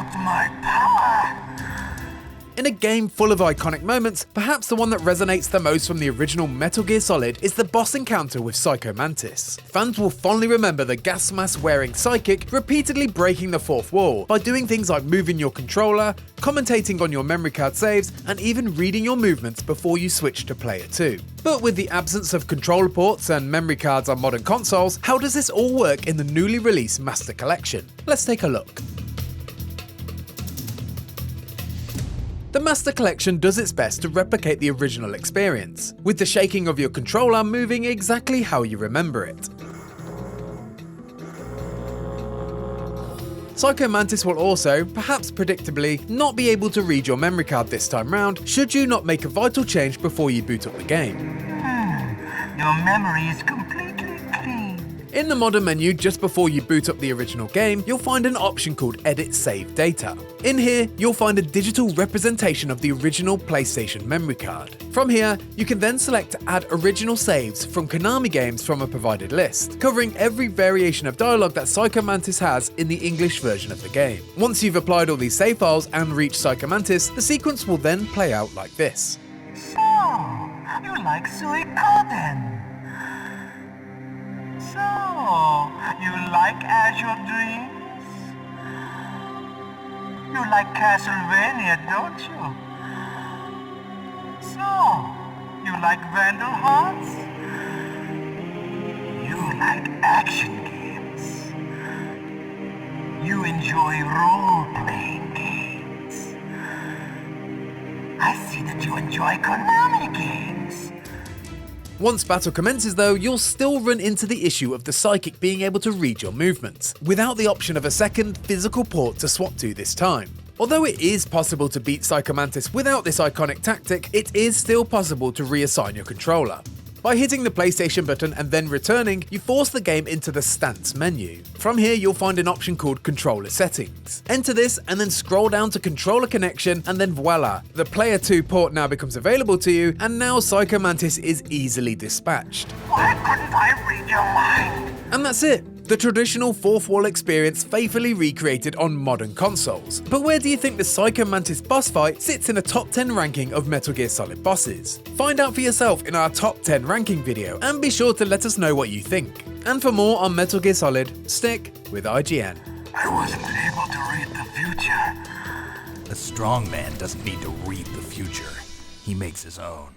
out my power! In a game full of iconic moments, perhaps the one that resonates the most from the original Metal Gear Solid is the boss encounter with Psycho Mantis. Fans will fondly remember the gas mask wearing Psychic repeatedly breaking the fourth wall by doing things like moving your controller, commentating on your memory card saves, and even reading your movements before you switch to player 2. But with the absence of controller ports and memory cards on modern consoles, how does this all work in the newly released Master Collection? Let's take a look. The Master Collection does its best to replicate the original experience, with the shaking of your controller moving exactly how you remember it. Psycho Mantis will also, perhaps predictably, not be able to read your memory card this time round should you not make a vital change before you boot up the game. Your memory is completely clean. In the modern menu just before you boot up the original game, you'll find an option called Edit Save Data. In here, you'll find a digital representation of the original PlayStation memory card. From here, you can then select to add original saves from Konami games from a provided list, covering every variation of dialogue that Psycho Mantis has in the English version of the game. Once you've applied all these save files and reached Psycho Mantis, the sequence will then play out like this. So, you like Suikoden? So, you like Azure Dreams? You like Castlevania, don't you? So, you like Vandal Hearts? You like action games? You enjoy role-playing games? I see that you enjoy Konami games. Once battle commences though, you'll still run into the issue of the Psychic being able to read your movements, without the option of a second physical port to swap to this time. Although it is possible to beat Psycho Mantis without this iconic tactic, it is still possible to reassign your controller. By hitting the PlayStation button and then returning, you force the game into the stance menu. From here, you'll find an option called Controller Settings. Enter this and then scroll down to Controller Connection, and then voila, the Player 2 port now becomes available to you, and now Psycho Mantis is easily dispatched. Why couldn't I read your mind? And that's it. The traditional fourth wall experience faithfully recreated on modern consoles. But where do you think the Psycho Mantis boss fight sits in a top 10 ranking of Metal Gear Solid bosses? Find out for yourself in our top 10 ranking video, and be sure to let us know what you think. And for more on Metal Gear Solid, stick with IGN. I wasn't able to read the future. A strong man doesn't need to read the future. He makes his own.